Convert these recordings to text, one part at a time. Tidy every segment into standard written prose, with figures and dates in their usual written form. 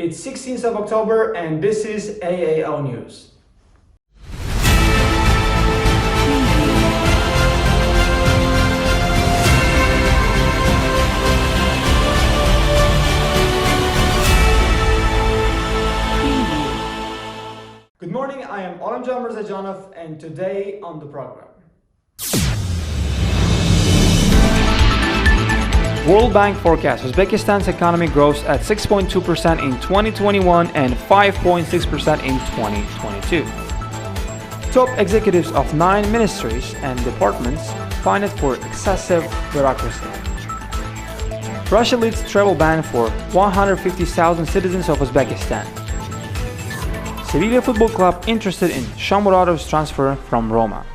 It's 16th of October and this is AAO News. Good morning, I am Olamjan Mirzajanov and today on the program. World Bank forecasts Uzbekistan's economy grows at 6.2% in 2021 and 5.6% in 2022. Top executives of 9 ministries and departments fined for excessive bureaucracy. Russia leads travel ban for 150,000 citizens of Uzbekistan. Sevilla Football Club interested in Shomurodov's transfer from Roma.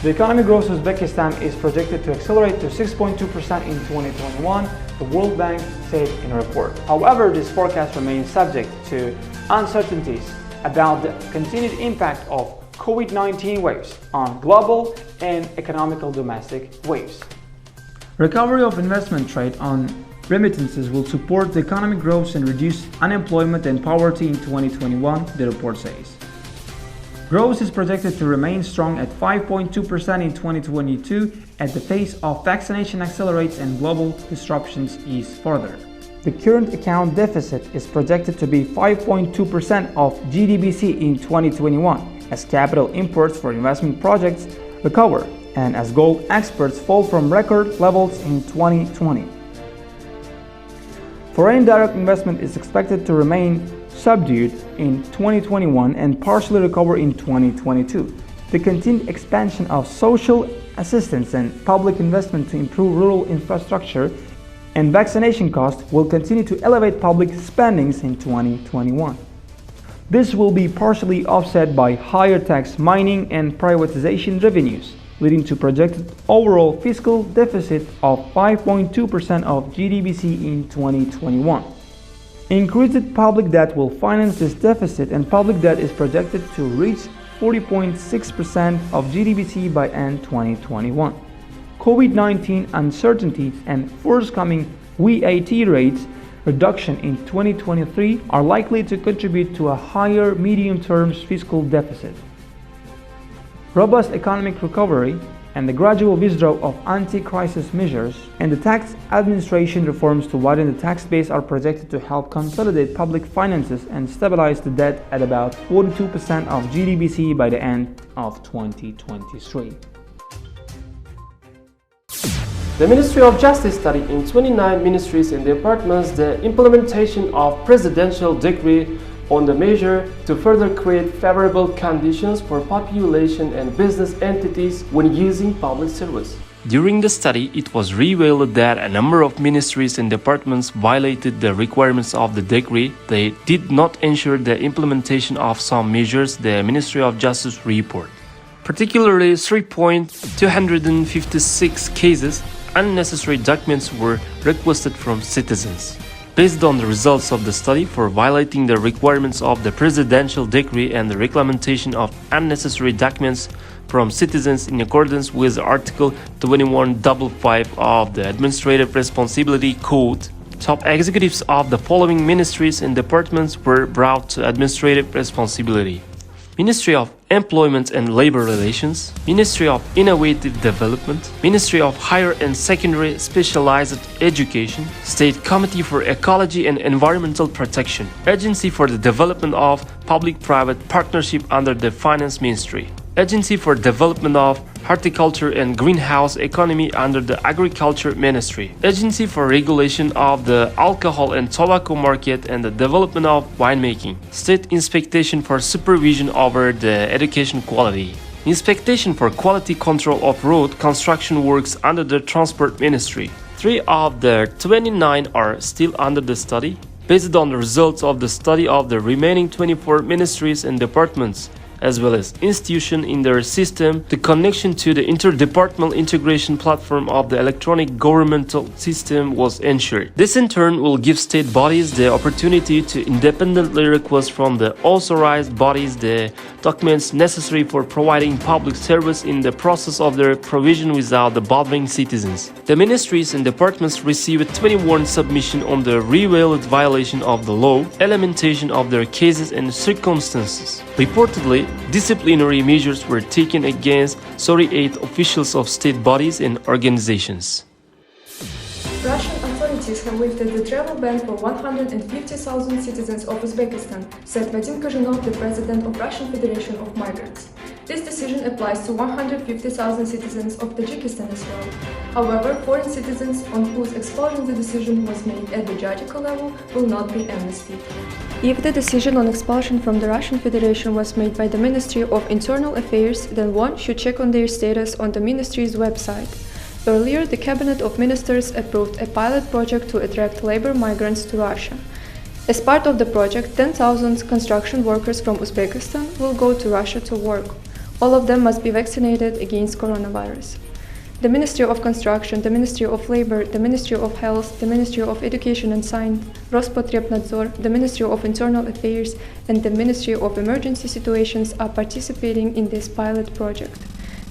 The economic growth of Uzbekistan is projected to accelerate to 6.2% in 2021, the World Bank said in a report. However, this forecast remains subject to uncertainties about the continued impact of COVID-19 waves on global and economical domestic waves. Recovery of investment trade on remittances will support the economic growth and reduce unemployment and poverty in 2021, the report says. Growth is projected to remain strong at 5.2% in 2022 as the pace of vaccination accelerates and global disruptions ease further. The current account deficit is projected to be 5.2% of GDP in 2021 as capital imports for investment projects recover and as gold exports fall from record levels in 2020. Foreign direct investment is expected to remain subdued in 2021 and partially recover in 2022. The continued expansion of social assistance and public investment to improve rural infrastructure and vaccination costs will continue to elevate public spendings in 2021. This will be partially offset by higher tax, mining and privatization revenues, leading to projected overall fiscal deficit of 5.2% of GDP in 2021. Increased public debt will finance this deficit and public debt is projected to reach 40.6% of GDP by end 2021. COVID-19 uncertainty and forthcoming VAT rates reduction in 2023 are likely to contribute to a higher medium-term fiscal deficit. Robust economic recovery and the gradual withdrawal of anti-crisis measures and the tax administration reforms to widen the tax base are projected to help consolidate public finances and stabilize the debt at about 42% of GDP by the end of 2023. The Ministry of Justice studied in 29 ministries and departments the implementation of presidential decree on the measure to further create favorable conditions for population and business entities when using public service. During the study, it was revealed that a number of ministries and departments violated the requirements of the decree. They did not ensure the implementation of some measures, the Ministry of Justice report. Particularly 3,256 cases, unnecessary documents were requested from citizens. Based on the results of the study for violating the requirements of the presidential decree and the reclamation of unnecessary documents from citizens in accordance with Article 2155 of the Administrative Responsibility Code, top executives of the following ministries and departments were brought to administrative responsibility: Ministry of Employment and Labor Relations, Ministry of Innovative Development, Ministry of Higher and Secondary Specialized Education, State Committee for Ecology and Environmental Protection, Agency for the Development of Public-Private Partnership under the Finance Ministry, Agency for Development of Horticulture and Greenhouse Economy under the Agriculture Ministry, Agency for Regulation of the Alcohol and Tobacco Market and the Development of Winemaking, State Inspection for Supervision over the Education Quality, Inspection for Quality Control of Road Construction Works under the Transport Ministry. 3 of the 29 are still under the study. Based on the results of the study of the remaining 24 ministries and departments, as well as institution in their system, the connection to the interdepartmental integration platform of the electronic governmental system was ensured. This in turn will give state bodies the opportunity to independently request from the authorized bodies the documents necessary for providing public service in the process of their provision without the bothering citizens. The ministries and departments received 21 submissions on the revealed violation of the law, lamentation of their cases and circumstances. Reportedly, disciplinary measures were taken against 38 officials of state bodies and organizations. Russian authorities have lifted the travel ban for 150,000 citizens of Uzbekistan, said Vadim Kazhinov, the president of Russian Federation of Migrants. This decision applies to 150,000 citizens of Tajikistan as well. However, foreign citizens on whose expulsion the decision was made at the judicial level will not be amnestied. If the decision on expulsion from the Russian Federation was made by the Ministry of Internal Affairs, then one should check on their status on the ministry's website. Earlier, the Cabinet of Ministers approved a pilot project to attract labor migrants to Russia. As part of the project, 10,000 construction workers from Uzbekistan will go to Russia to work. All of them must be vaccinated against coronavirus. The Ministry of Construction, the Ministry of Labor, the Ministry of Health, the Ministry of Education and Science, Rospotrebnadzor, the Ministry of Internal Affairs, and the Ministry of Emergency Situations are participating in this pilot project.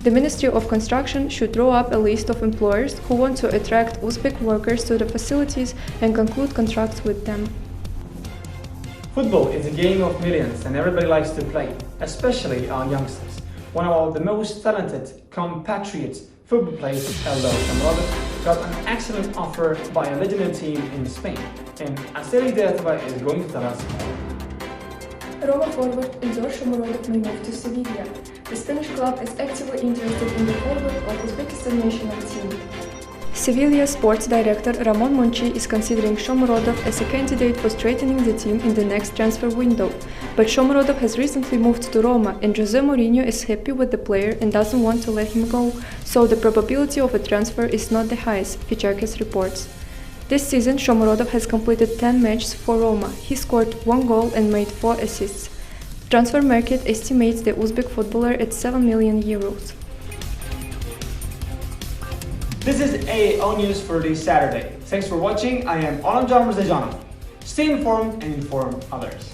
The Ministry of Construction should draw up a list of employers who want to attract Uzbek workers to the facilities and conclude contracts with them. Football is a game of millions and everybody likes to play, especially our youngsters. One of the most talented compatriots football players, Eldo Shomurodov, got an excellent offer by a legendary team in Spain, and Aseli Deatova is going to tell us more. Roma forward Eldo Shomurodov may move to Sevilla. The Spanish club is actively interested in the forward of Uzbekistan national team. Sevilla sports director Ramon Monchi is considering Shomurodov as a candidate for strengthening the team in the next transfer window. But Shomurodov has recently moved to Roma, and Jose Mourinho is happy with the player and doesn't want to let him go, so the probability of a transfer is not the highest, Fichakis reports. This season, Shomurodov has completed 10 matches for Roma. He scored 1 goal and made 4 assists. Transfer market estimates the Uzbek footballer at 7 million euros. This is AAO News for this Saturday. Thanks for watching. I am Olamjan Mrzajanov. Stay informed and inform others.